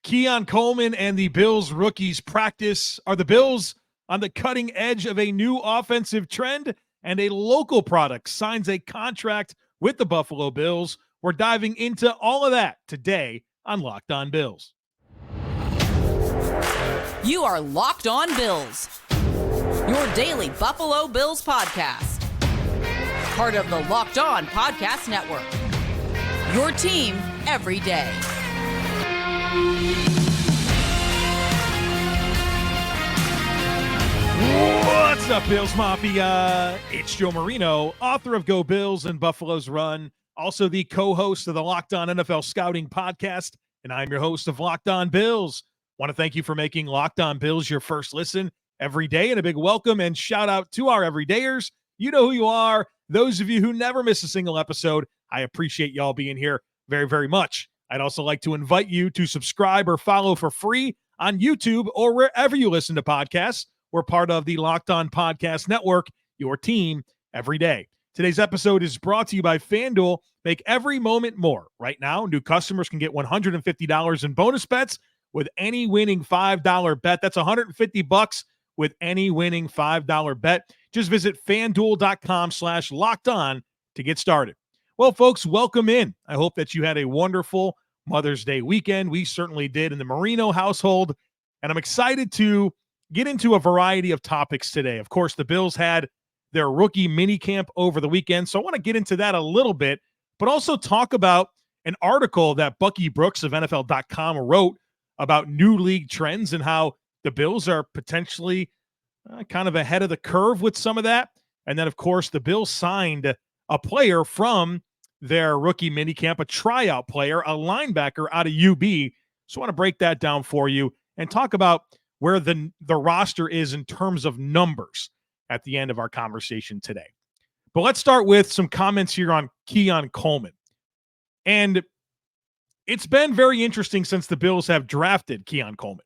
Keon Coleman and the Bills rookies practice. Are the Bills on the cutting edge of a new offensive trend? And a local product signs a contract with the Buffalo Bills. We're diving into all of that today on Locked On Bills. You are Locked On Bills, your daily Buffalo Bills podcast. Part of the Locked On Podcast Network, your team every day. What's up, Bills Mafia? It's Joe Marino, author of Go Bills and Buffalo's Run, also the co-host of the Locked On NFL Scouting podcast, and I'm your host of Locked On Bills. Want to thank you for making Locked On Bills your first listen every day, and a big welcome and shout out to our everydayers. You know who you are. Those of you who never miss a single episode, I appreciate y'all being here very, very much. I'd also like to invite you to subscribe or follow for free on YouTube or wherever you listen to podcasts. We're part of the Locked On Podcast Network, your team every day. Today's episode is brought to you by FanDuel. Make every moment more. Right now, new customers can get $150 in bonus bets with any winning $5 bet. That's $150 with any winning $5 bet. Just visit FanDuel.com/lockedon to get started. Well, folks, welcome in. I hope that you had a wonderful Mother's Day weekend. We certainly did in the Marino household, and I'm excited to get into a variety of topics today. Of course, the Bills had their rookie minicamp over the weekend, so I want to get into that a little bit, but also talk about an article that Bucky Brooks of NFL.com wrote about new league trends and how the Bills are potentially kind of ahead of the curve with some of that. And then, of course, the Bills signed a player from their rookie minicamp, a tryout player, a linebacker out of UB. So I want to break that down for you and talk about where the roster is in terms of numbers at the end of our conversation today. But let's start with some comments here on Keon Coleman. And it's been very interesting since the Bills have drafted Keon Coleman.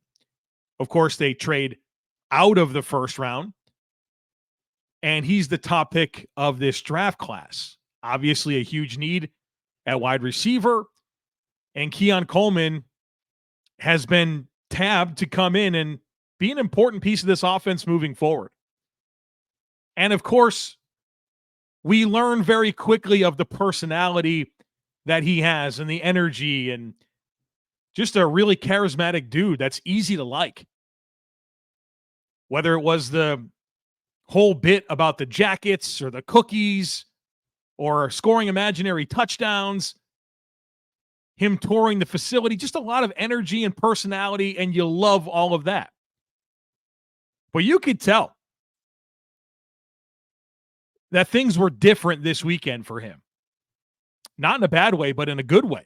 Of course, they trade out of the first round, and he's the top pick of this draft class. Obviously, a huge need at wide receiver, and Keon Coleman has been tabbed to come in and be an important piece of this offense moving forward. And of course, we learn very quickly of the personality that he has and the energy and just a really charismatic dude that's easy to like. Whether it was the whole bit about the jackets or the cookies or scoring imaginary touchdowns, him touring the facility, just a lot of energy and personality, and you love all of that. But you could tell that things were different this weekend for him. Not in a bad way, but in a good way.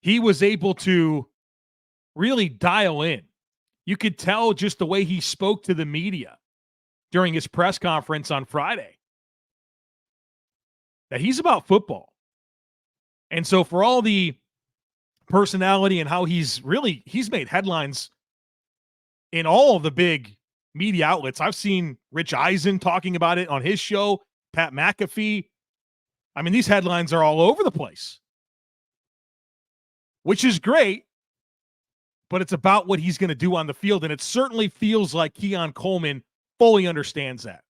He was able to really dial in. You could tell just the way he spoke to the media during his press conference on Friday that he's about football. And so for all the personality and how he's made headlines in all of the big media outlets. I've seen Rich Eisen talking about it on his show, Pat McAfee. I mean, these headlines are all over the place, which is great, but it's about what he's going to do on the field, and it certainly feels like Keon Coleman fully understands that.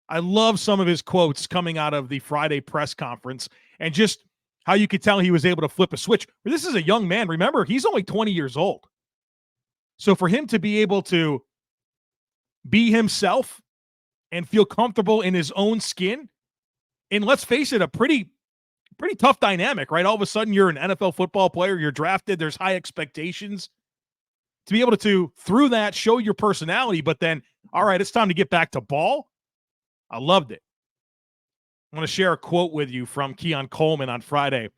I love some of his quotes coming out of the Friday press conference and just how you could tell he was able to flip a switch. This is a young man. Remember, he's only 20 years old. So for him to be able to be himself and feel comfortable in his own skin, and let's face it, a pretty tough dynamic, right? All of a sudden, you're an NFL football player, you're drafted, there's high expectations. To be able to, through that, show your personality, but then, all right, it's time to get back to ball. I loved it. I want to share a quote with you from Keon Coleman on Friday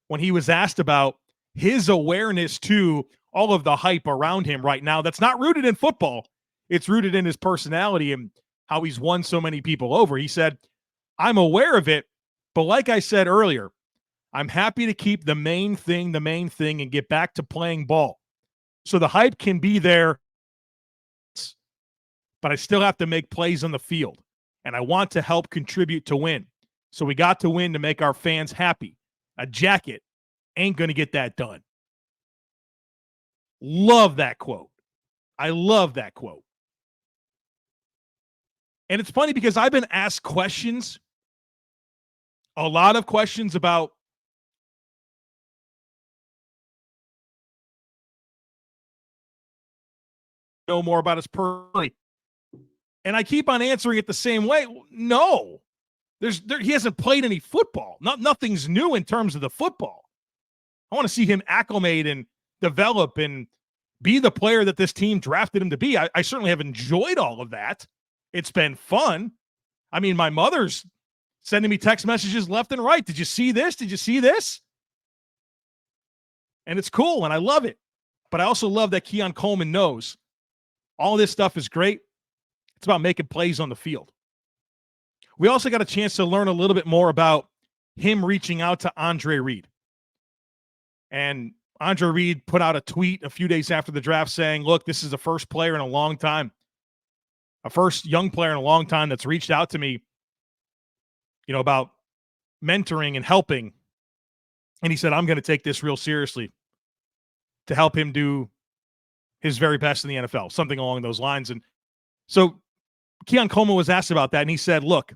when he was asked about his awareness to all of the hype around him right now that's not rooted in football. It's rooted in his personality and how he's won so many people over. He said, I'm aware of it, but like I said earlier, I'm happy to keep the main thing, and get back to playing ball. So the hype can be there, but I still have to make plays on the field, and I want to help contribute to win. So we got to win to make our fans happy. A jacket ain't going to get that done. Love that quote. I love that quote. And it's funny because I've been asked questions, a lot of questions about know more about his personality. And I keep on answering it the same way. No, he hasn't played any football. Nothing's new in terms of the football. I want to see him acclimate and develop and be the player that this team drafted him to be. I certainly have enjoyed all of that. It's been fun. I mean, my mother's sending me text messages left and right. Did you see this? Did you see this? And it's cool, and I love it. But I also love that Keon Coleman knows all this stuff is great. It's about making plays on the field. We also got a chance to learn a little bit more about him reaching out to Andre Reid. And Andre Reid put out a tweet a few days after the draft saying, look, this is the first player in a long time, a first young player in a long time that's reached out to me, about mentoring and helping. And he said, I'm going to take this real seriously to help him do his very best in the NFL, something along those lines. And so Keon Coleman was asked about that, and he said, look,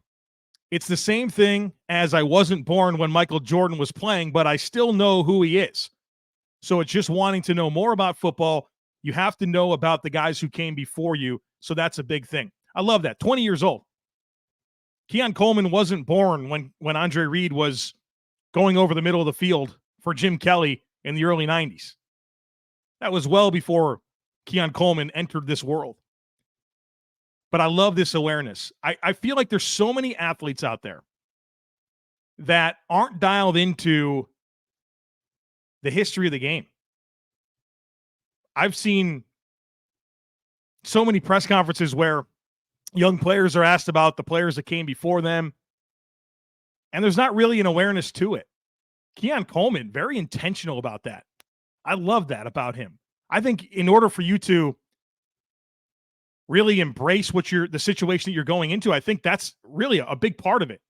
it's the same thing as I wasn't born when Michael Jordan was playing, but I still know who he is. So it's just wanting to know more about football. You have to know about the guys who came before you. So that's a big thing. I love that. 20 years old. Keon Coleman wasn't born when Andre Reid was going over the middle of the field for Jim Kelly in the early 90s. That was well before Keon Coleman entered this world. But I love this awareness. I feel like there's so many athletes out there that aren't dialed into the history of the game. I've seen so many press conferences where young players are asked about the players that came before them, and there's not really an awareness to it. Keon Coleman, very intentional about that. I love that about him. I think in order for you to really embrace the situation that you're going into, I think that's really a big part of it.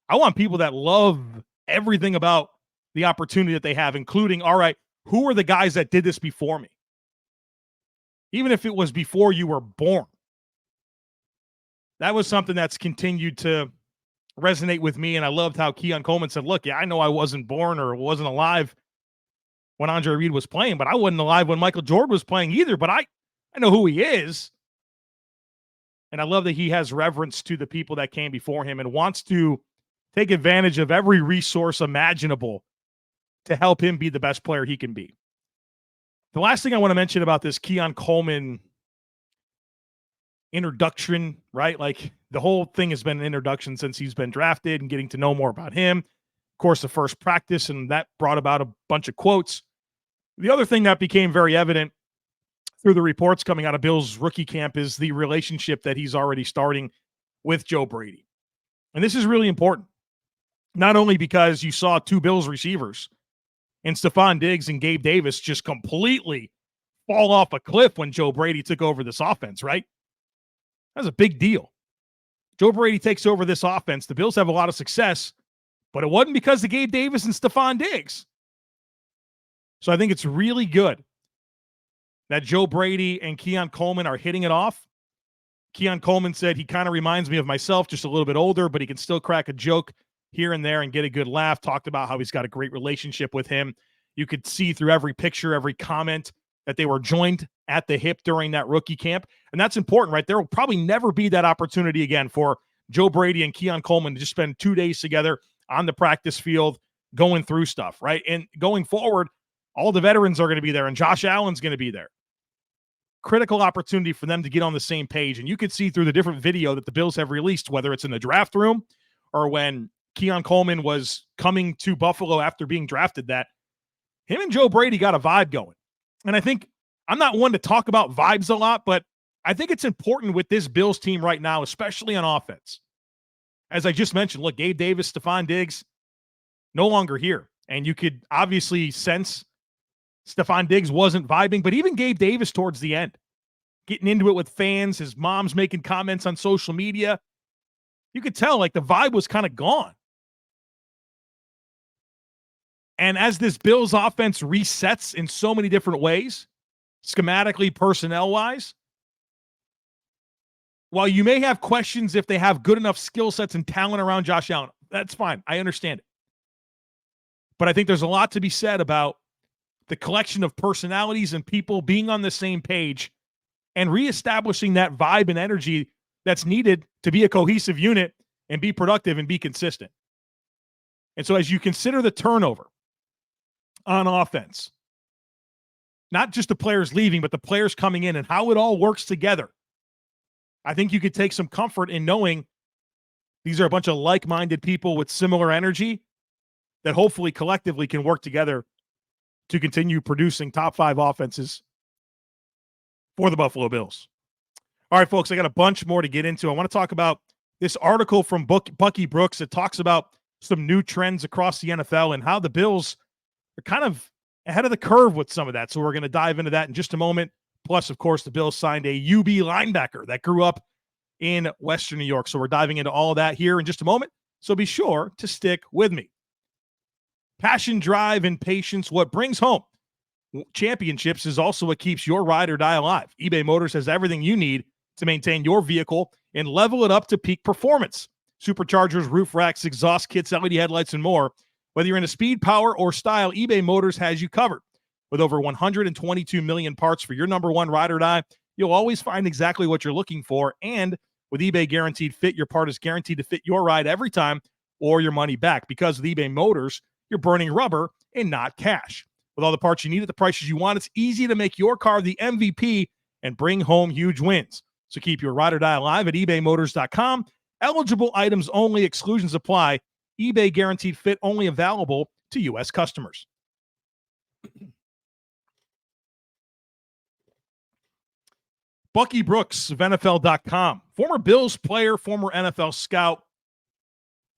I want people that love everything about the opportunity that they have, including, all right, who are the guys that did this before me? Even if it was before you were born. That was something that's continued to resonate with me, and I loved how Keon Coleman said, look, yeah, I know I wasn't born or wasn't alive when Andre Reid was playing, but I wasn't alive when Michael Jordan was playing either, but I know who he is. And I love that he has reverence to the people that came before him and wants to take advantage of every resource imaginable to help him be the best player he can be. The last thing I want to mention about this Keon Coleman introduction, right? Like the whole thing has been an introduction since he's been drafted and getting to know more about him. Of course, the first practice, and that brought about a bunch of quotes. The other thing that became very evident through the reports coming out of Bill's rookie camp is the relationship that he's already starting with Joe Brady. And this is really important, not only because you saw two Bills receivers and Stefon Diggs and Gabe Davis just completely fall off a cliff when Joe Brady took over this offense, right? That's a big deal. Joe Brady takes over this offense. The Bills have a lot of success, but it wasn't because of Gabe Davis and Stefon Diggs. So I think it's really good that Joe Brady and Keon Coleman are hitting it off. Keon Coleman said he kind of reminds me of myself, just a little bit older, but he can still crack a joke here and there and get a good laugh. Talked about how he's got a great relationship with him. You could see through every picture, every comment that they were joined at the hip during that rookie camp. And that's important, right? There will probably never be that opportunity again for Joe Brady and Keon Coleman to just spend 2 days together on the practice field going through stuff, right? And going forward, all the veterans are going to be there, and Josh Allen's going to be there. Critical opportunity for them to get on the same page. And you could see through the different video that the Bills have released, whether it's in the draft room or when Keon Coleman was coming to Buffalo after being drafted, that him and Joe Brady got a vibe going. And I think I'm not one to talk about vibes a lot, but I think it's important with this Bills team right now, especially on offense. As I just mentioned, look, Gabe Davis, Stefon Diggs, no longer here. And you could obviously sense Stefon Diggs wasn't vibing, but even Gabe Davis towards the end, getting into it with fans, his mom's making comments on social media. You could tell like the vibe was kind of gone. And as this Bills offense resets in so many different ways, schematically, personnel-wise, while you may have questions if they have good enough skill sets and talent around Josh Allen, that's fine. I understand it. But I think there's a lot to be said about the collection of personalities and people being on the same page and reestablishing that vibe and energy that's needed to be a cohesive unit and be productive and be consistent. And so as you consider the turnover on offense, not just the players leaving, but the players coming in and how it all works together, I think you could take some comfort in knowing these are a bunch of like-minded people with similar energy that hopefully collectively can work together to continue producing top 5 offenses for the Buffalo Bills. All right, folks, I got a bunch more to get into. I want to talk about this article from Bucky Brooks that talks about some new trends across the NFL and how the Bills are kind of ahead of the curve with some of that. So we're going to dive into that in just a moment. Plus, of course, the Bills signed a UB linebacker that grew up in Western New York. So we're diving into all of that here in just a moment. So be sure to stick with me. Passion, drive, and patience, what brings home championships is also what keeps your ride or die alive. eBay Motors has everything you need to maintain your vehicle and level it up to peak performance. Superchargers, roof racks, exhaust kits, LED headlights, and more. Whether you're into speed, power, or style, eBay Motors has you covered. With over 122 million parts for your number one ride or die, you'll always find exactly what you're looking for. And with eBay Guaranteed Fit, your part is guaranteed to fit your ride every time or your money back. Because with eBay Motors, you're burning rubber and not cash. With all the parts you need at the prices you want, it's easy to make your car the MVP and bring home huge wins. So keep your ride or die alive at ebaymotors.com. Eligible items only. Exclusions apply. eBay Guaranteed Fit only available to U.S. customers. Bucky Brooks of NFL.com, former Bills player, former NFL scout,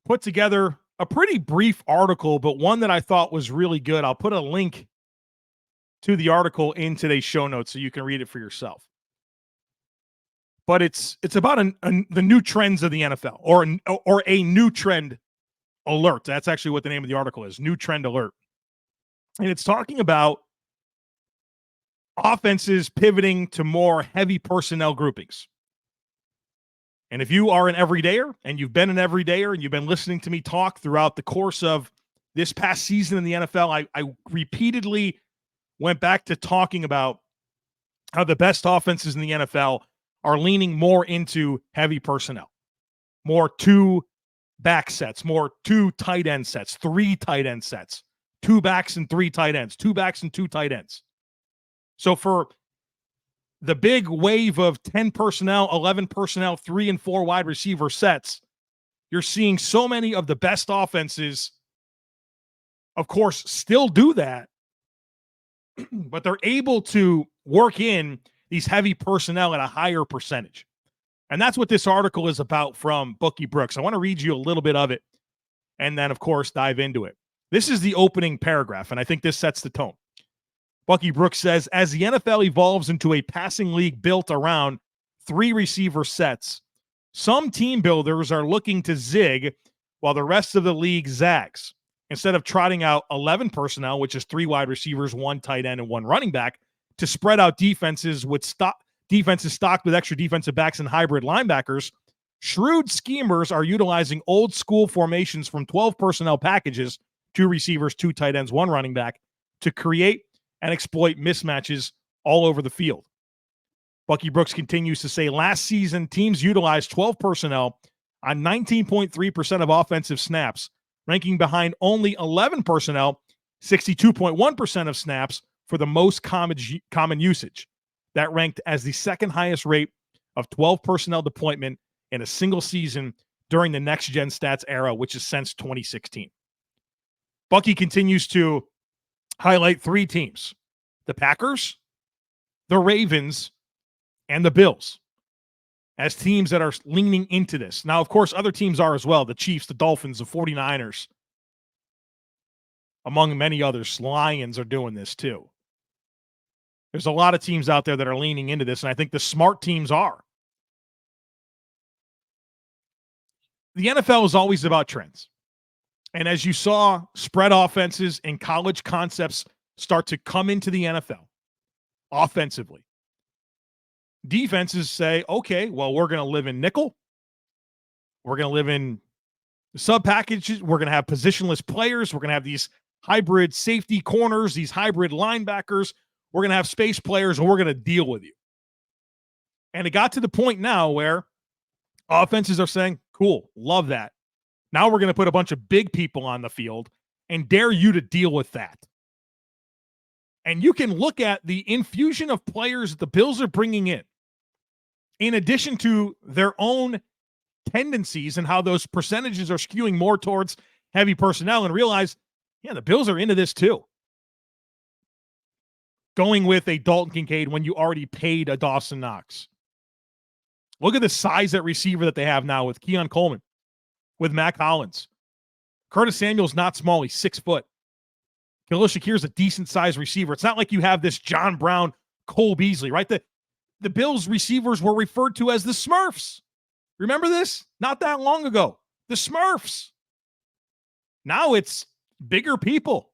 put together a pretty brief article, but one that I thought was really good. I'll put a link to the article in today's show notes so you can read it for yourself. But it's about the new trends of the NFL, or a new trend alert. That's actually what the name of the article is, New Trend Alert. And it's talking about offenses pivoting to more heavy personnel groupings. And if you are an everydayer and you've been an everydayer and you've been listening to me talk throughout the course of this past season in the NFL, I repeatedly went back to talking about how the best offenses in the NFL are leaning more into heavy personnel, more 2 back sets, more 2 tight end sets, 3 tight end sets, 2 backs and 3 tight ends, 2 backs and 2 tight ends. So for the big wave of 10 personnel, 11 personnel, 3 and 4 wide receiver sets, you're seeing so many of the best offenses, of course, still do that, but they're able to work in these heavy personnel at a higher percentage. And that's what this article is about from Bucky Brooks. I want to read you a little bit of it and then, of course, dive into it. This is the opening paragraph, and I think this sets the tone. Bucky Brooks says, as the NFL evolves into a passing league built around 3 receiver sets, some team builders are looking to zig while the rest of the league zags. Instead of trotting out 11 personnel, which is 3 wide receivers, 1 tight end, and 1 running back, to spread out defenses stocked with extra defensive backs and hybrid linebackers, shrewd schemers are utilizing old school formations from 12 personnel packages, 2 receivers, 2 tight ends, 1 running back, to create and exploit mismatches all over the field. Bucky Brooks continues to say, last season, teams utilized 12 personnel on 19.3% of offensive snaps, ranking behind only 11 personnel, 62.1% of snaps for the most common usage. That ranked as the second highest rate of 12 personnel deployment in a single season during the next-gen stats era, which is since 2016. Bucky continues to highlight 3 teams: the Packers, the Ravens, and the Bills as teams that are leaning into this. Now, of course, other teams are as well. The Chiefs, the Dolphins, the 49ers, among many others. Lions are doing this too. There's a lot of teams out there that are leaning into this, and I think the smart teams are. The NFL is always about trends. And as you saw spread offenses and college concepts start to come into the NFL, offensively. Defenses say, okay, well, we're going to live in nickel. We're going to live in sub packages. We're going to have positionless players. We're going to have these hybrid safety corners, these hybrid linebackers. We're going to have space players, and we're going to deal with you. And it got to the point now where offenses are saying, cool, love that. Now we're going to put a bunch of big people on the field and dare you to deal with that. And you can look at the infusion of players that the Bills are bringing in addition to their own tendencies and how those percentages are skewing more towards heavy personnel, and realize, yeah, the Bills are into this too. Going with a Dalton Kincaid when you already paid a Dawson Knox. Look at the size at receiver that they have now with Keon Coleman, with Mac Hollins. Curtis Samuel's not small. He's 6 foot. Khalil Shakir is a decent-sized receiver. It's not like you have this John Brown, Cole Beasley, right? The Bills receivers were referred to as the Smurfs. Remember this? Not that long ago. The Smurfs. Now it's bigger people.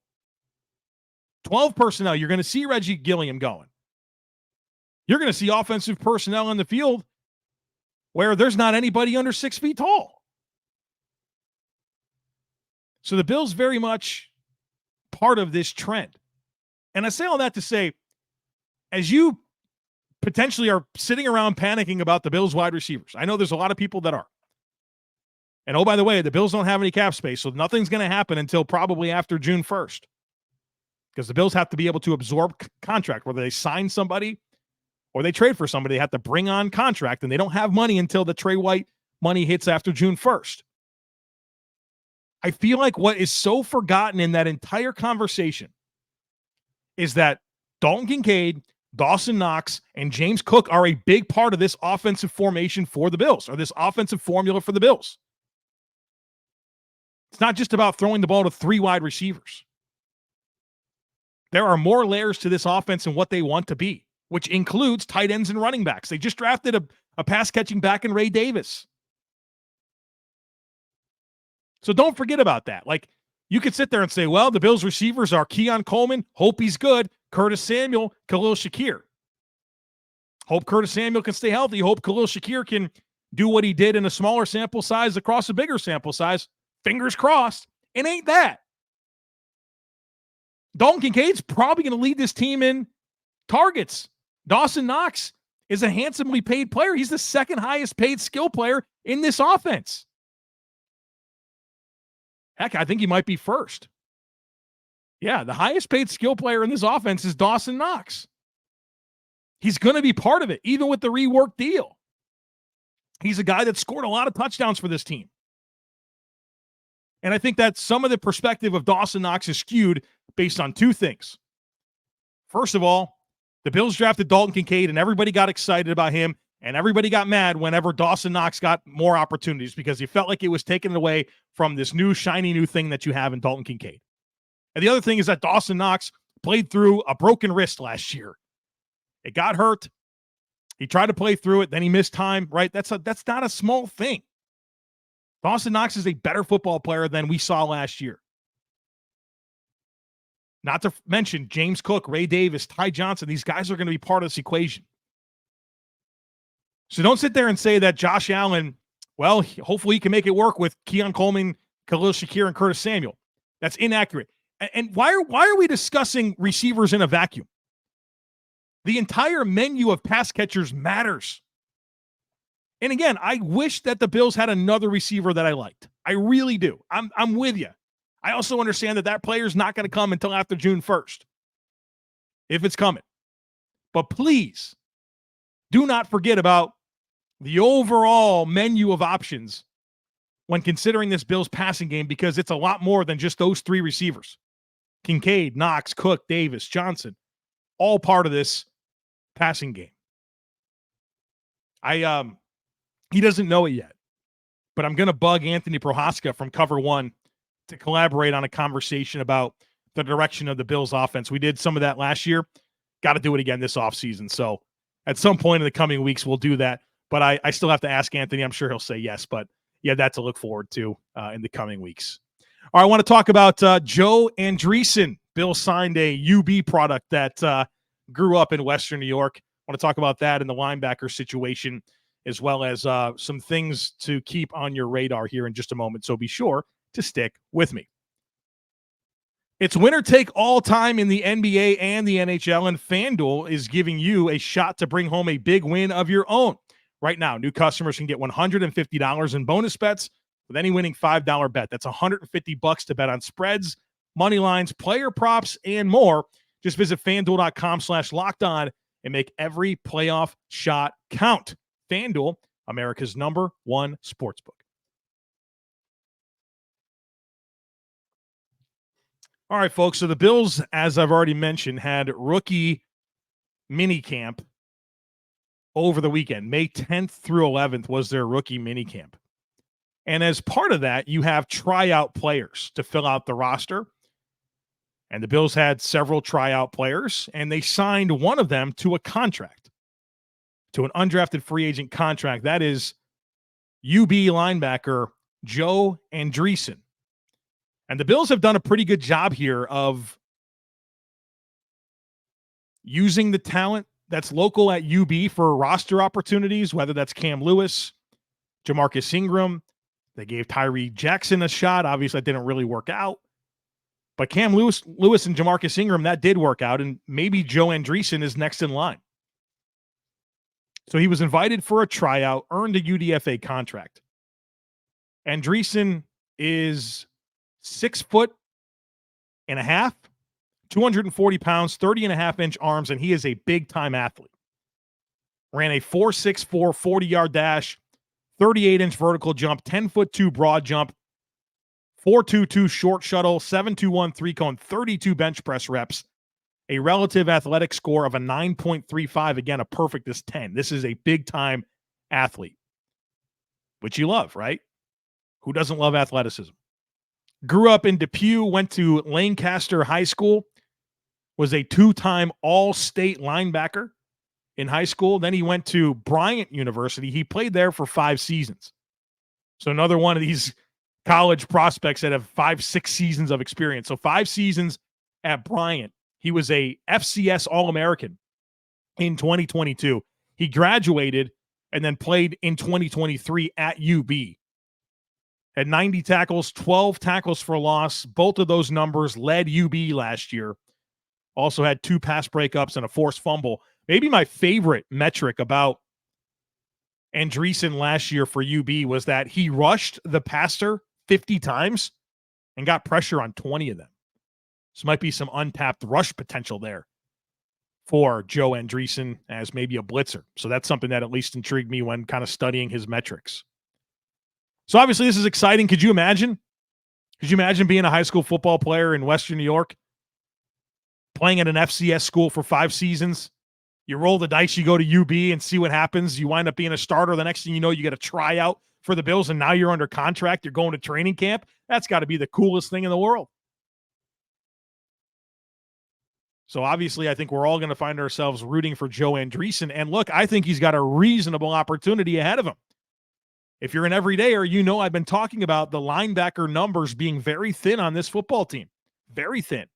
12 personnel. You're going to see Reggie Gilliam going. You're going to see offensive personnel on the field where there's not anybody under 6 feet tall. So the Bills very much part of this trend. And I say all that to say, as you potentially are sitting around panicking about the Bills wide receivers, I know there's a lot of people that are. And oh, by the way, the Bills don't have any cap space, so nothing's going to happen until probably after June 1st. Because the Bills have to be able to absorb contract, whether they sign somebody or they trade for somebody. They have to bring on contract, and they don't have money until the Trey White money hits after June 1st. I feel like what is so forgotten in that entire conversation is that Dalton Kincaid, Dawson Knox, and James Cook are a big part of this offensive formation for the Bills, or this offensive formula for the Bills. It's not just about throwing the ball to 3 wide receivers. There are more layers to this offense and what they want to be, which includes tight ends and running backs. They just drafted a pass-catching back in Reid Davis. So don't forget about that. Like, you could sit there and say, well, the Bills receivers are Keon Coleman, hope he's good, Curtis Samuel, Khalil Shakir. Hope Curtis Samuel can stay healthy. Hope Khalil Shakir can do what he did in a smaller sample size across a bigger sample size. Fingers crossed. It ain't that. Dalton Kincaid's probably going to lead this team in targets. Dawson Knox is a handsomely paid player. He's the second highest paid skill player in this offense. Heck, I think he might be first. Yeah, the highest paid skill player in this offense is Dawson Knox. He's going to be part of it, even with the reworked deal. He's a guy that scored a lot of touchdowns for this team. And I think that some of the perspective of Dawson Knox is skewed based on 2 things. First of all, the Bills drafted Dalton Kincaid, and everybody got excited about him, and everybody got mad whenever Dawson Knox got more opportunities because he felt like it was taken away from this new, shiny new thing that you have in Dalton Kincaid. And the other thing is that Dawson Knox played through a broken wrist last year. It got hurt. He tried to play through it. Then he missed time, right? That's not a small thing. Dawson Knox is a better football player than we saw last year. Not to mention James Cook, Reid Davis, Ty Johnson. These guys are going to be part of this equation. So don't sit there and say that Josh Allen, well, hopefully he can make it work with Keon Coleman, Khalil Shakir, and Curtis Samuel. That's inaccurate. And why are we discussing receivers in a vacuum? The entire menu of pass catchers matters. And again, I wish that the Bills had another receiver that I liked. I really do. I'm with you. I also understand that player's not going to come until after June 1st, if it's coming. But please, do not forget about the overall menu of options when considering this Bills passing game, because it's a lot more than just those 3 receivers. Kincaid, Knox, Cook, Davis, Johnson, all part of this passing game. He doesn't know it yet, but I'm going to bug Anthony Prohaska from Cover One to collaborate on a conversation about the direction of the Bills offense. We did some of that last year. Got to do it again this offseason. So at some point in the coming weeks, we'll do that. But I still have to ask Anthony. I'm sure he'll say yes. But yeah, that to look forward to in the coming weeks. All right, I want to talk about Joe Andreessen. Bill signed a UB product that grew up in Western New York. I want to talk about that and the linebacker situation, as well as some things to keep on your radar here in just a moment. So be sure to stick with me. It's winner take all time in the NBA and the NHL, and FanDuel is giving you a shot to bring home a big win of your own. Right now, new customers can get $150 in bonus bets with any winning $5 bet. That's $150 to bet on spreads, money lines, player props, and more. Just visit FanDuel.com/lockedon and make every playoff shot count. FanDuel, America's #1 sportsbook. All right, folks. So the Bills, as I've already mentioned, had rookie mini camp over the weekend. May 10th through 11th was their rookie mini camp. And as part of that, you have tryout players to fill out the roster. And the Bills had several tryout players, and they signed one of them to a contract, to an undrafted free agent contract. That is UB linebacker Joe Andreessen. And the Bills have done a pretty good job here of using the talent that's local at UB for roster opportunities, whether that's Cam Lewis, Jamarcus Ingram. They gave Tyree Jackson a shot. Obviously, that didn't really work out. But Cam Lewis and Jamarcus Ingram, that did work out, and maybe Joe Andreessen is next in line. So he was invited for a tryout, earned a UDFA contract. Andreessen is 6'1.5", 240 pounds, 30.5-inch arms, and he is a big-time athlete. Ran a 4.64 40-yard dash, 38-inch vertical jump, 10'2" broad jump, 4.22 short shuttle, 7.21 three-cone, 32 bench press reps, a relative athletic score of a 9.35. Again, a perfect is 10. This is a big-time athlete, which you love, right? Who doesn't love athleticism? Grew up in Depew, went to Lancaster High School, was a two-time all-state linebacker in high school. Then he went to Bryant University. He played there for 5 seasons. So another one of these college prospects that have 5-6 seasons of experience. So 5 seasons at Bryant. He was a FCS All-American in 2022. He graduated and then played in 2023 at UB. Had 90 tackles, 12 tackles for loss. Both of those numbers led UB last year. Also had 2 pass breakups and a forced fumble. Maybe my favorite metric about Andreessen last year for UB was that he rushed the passer 50 times and got pressure on 20 of them. So might be some untapped rush potential there for Joe Andreessen as maybe a blitzer. So that's something that at least intrigued me when kind of studying his metrics. So obviously this is exciting. Could you imagine? Could you imagine being a high school football player in Western New York, playing at an FCS school for 5 seasons? You roll the dice, you go to UB and see what happens. You wind up being a starter. The next thing you know, you get a tryout for the Bills, and now you're under contract. You're going to training camp. That's got to be the coolest thing in the world. So obviously, I think we're all going to find ourselves rooting for Joe Andreessen. And look, I think he's got a reasonable opportunity ahead of him. If you're an everydayer, you know I've been talking about the linebacker numbers being very thin on this football team. Very thin.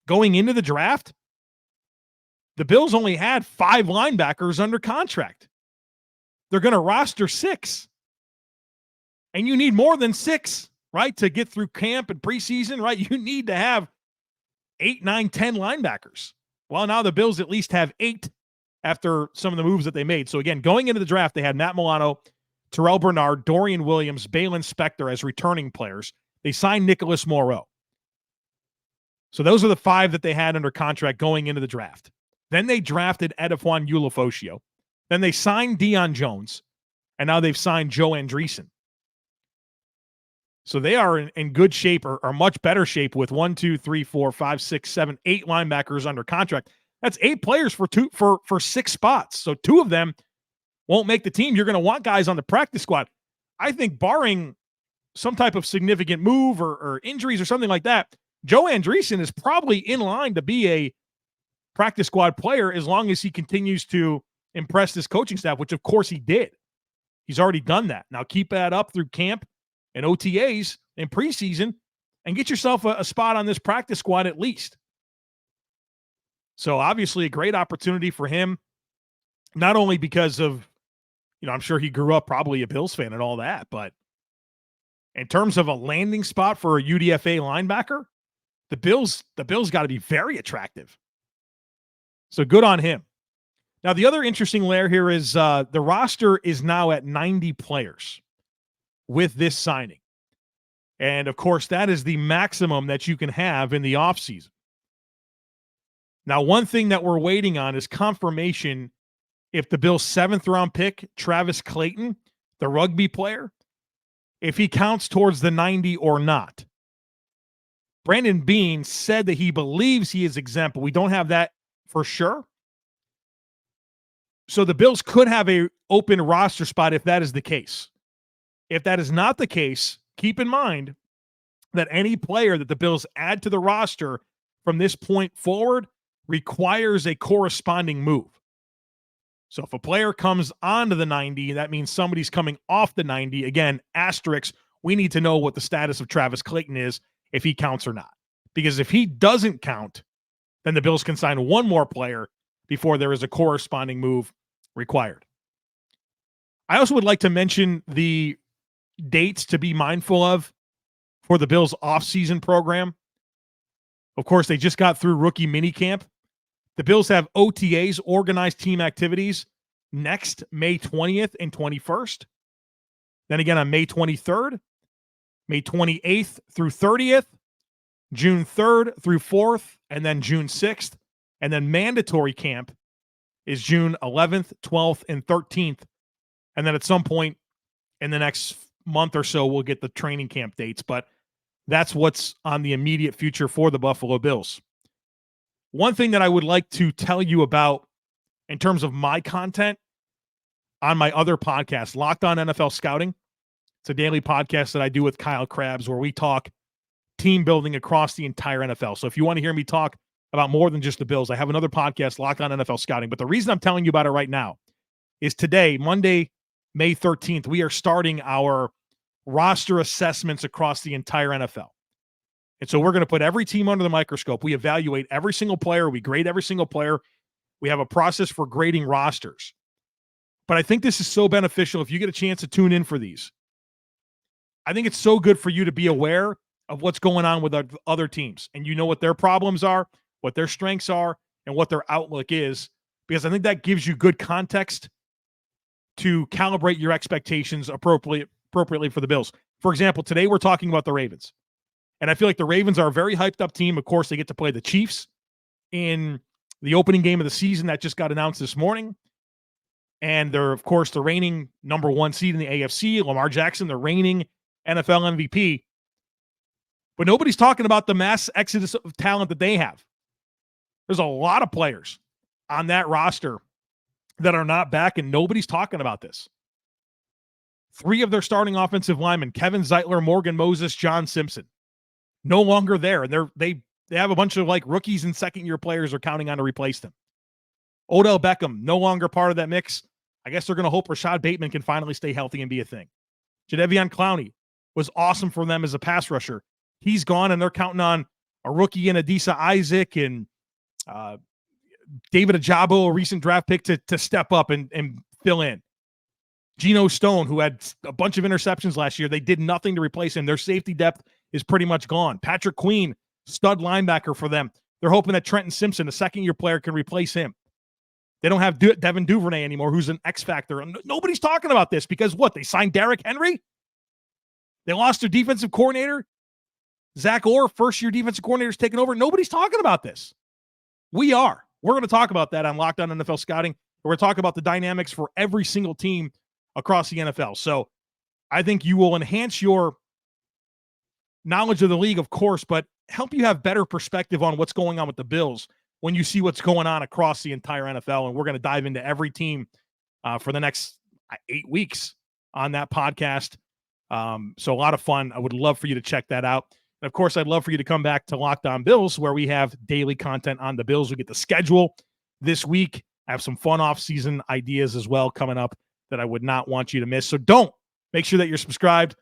Going into the draft, the Bills only had 5 linebackers under contract. They're going to roster 6. And you need more than 6, right, to get through camp and preseason, right? You need to have 8, 9, 10 linebackers. Well, now the Bills at least have 8 after some of the moves that they made. So again, going into the draft, they had Matt Milano, Terrel Bernard, Dorian Williams, Balin Spector as returning players. They signed Nicholas Moreau. So those are the 5 that they had under contract going into the draft. Then they drafted Edefuan Ulofoshio. Then they signed Deion Jones. And now they've signed Joe Andreessen. So they are in good shape, or much better shape, with 1, 2, 3, 4, 5, 6, 7, 8 linebackers under contract. That's 8 players for 6 spots. So 2 of them won't make the team. You're going to want guys on the practice squad. I think barring some type of significant move or injuries or something like that, Joe Andreessen is probably in line to be a practice squad player as long as he continues to impress this coaching staff, which of course he did. He's already done that. Now keep that up through camp and OTAs and preseason and get yourself a spot on this practice squad at least. So obviously a great opportunity for him, not only because of, I'm sure he grew up probably a Bills fan and all that, but in terms of a landing spot for a UDFA linebacker, the Bills got to be very attractive. So good on him. Now, the other interesting layer here is the roster is now at 90 players with this signing. And, of course, that is the maximum that you can have in the offseason. Now, one thing that we're waiting on is confirmation if the Bills' 7th-round pick, Travis Clayton, the rugby player, if he counts towards the 90 or not. Brandon Beane said that he believes he is exempt, but we don't have that for sure. So the Bills could have an open roster spot if that is the case. If that is not the case, keep in mind that any player that the Bills add to the roster from this point forward requires a corresponding move. So if a player comes onto the 90, that means somebody's coming off the 90. Again, asterisk, we need to know what the status of Travis Clayton is, if he counts or not. Because if he doesn't count, then the Bills can sign one more player before there is a corresponding move required. I also would like to mention the dates to be mindful of for the Bills offseason program. Of course, they just got through rookie minicamp. The Bills have OTAs, organized team activities, next May 20th and 21st. Then again on May 23rd, May 28th through 30th, June 3rd through 4th, and then June 6th. And then mandatory camp is June 11th, 12th, and 13th. And then at some point in the next month or so, we'll get the training camp dates. But that's what's on the immediate future for the Buffalo Bills. One thing that I would like to tell you about in terms of my content on my other podcast, Locked On NFL Scouting. It's a daily podcast that I do with Kyle Krabs where we talk team building across the entire NFL. So if you want to hear me talk about more than just the Bills, I have another podcast, Locked On NFL Scouting. But the reason I'm telling you about it right now is today, Monday, May 13th, we are starting our roster assessments across the entire NFL. And so we're going to put every team under the microscope. We evaluate every single player. We grade every single player. We have a process for grading rosters. But I think this is so beneficial if you get a chance to tune in for these. I think it's so good for you to be aware of what's going on with other teams. And you know what their problems are, what their strengths are, and what their outlook is. Because I think that gives you good context to calibrate your expectations appropriately for the Bills. For example, today we're talking about the Ravens. And I feel like the Ravens are a very hyped up team. Of course, they get to play the Chiefs in the opening game of the season that just got announced this morning. And they're, of course, the reigning number 1 seed in the AFC. Lamar Jackson, the reigning NFL MVP. But nobody's talking about the mass exodus of talent that they have. There's a lot of players on that roster that are not back, and nobody's talking about this. 3 of their starting offensive linemen, Kevin Zeitler, Morgan Moses, John Simpson, no longer there. And they have a bunch of like rookies and second-year players are counting on to replace them. Odell Beckham, no longer part of that mix. I guess they're going to hope Rashad Bateman can finally stay healthy and be a thing. Jadeveon Clowney was awesome for them as a pass rusher. He's gone, and they're counting on a rookie in Adisa Isaac and David Ajabo, a recent draft pick, to step up and fill in. Geno Stone, who had a bunch of interceptions last year, they did nothing to replace him. Their safety depth is pretty much gone. Patrick Queen, stud linebacker for them. They're hoping that Trenton Simpson, a second-year player, can replace him. They don't have Devin Duvernay anymore, who's an X factor. Nobody's talking about this because what? They signed Derrick Henry? They lost their defensive coordinator? Zach Orr, first-year defensive coordinator, is taking over. Nobody's talking about this. We are. We're going to talk about that on Locked On NFL Scouting. We're going to talk about the dynamics for every single team across the NFL. So I think you will enhance your knowledge of the league, of course, but help you have better perspective on what's going on with the Bills when you see what's going on across the entire NFL. And we're going to dive into every team for the next 8 weeks on that podcast. So a lot of fun. I would love for you to check that out. And of course, I'd love for you to come back to Locked On Bills, where we have daily content on the Bills. We get the schedule this week. I have some fun off-season ideas as well coming up that I would not want you to miss. So don't. Make sure that you're subscribed.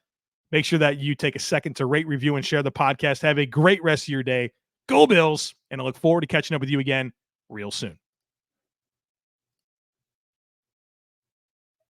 Make sure that you take a second to rate, review, and share the podcast. Have a great rest of your day. Go Bills. And I look forward to catching up with you again real soon.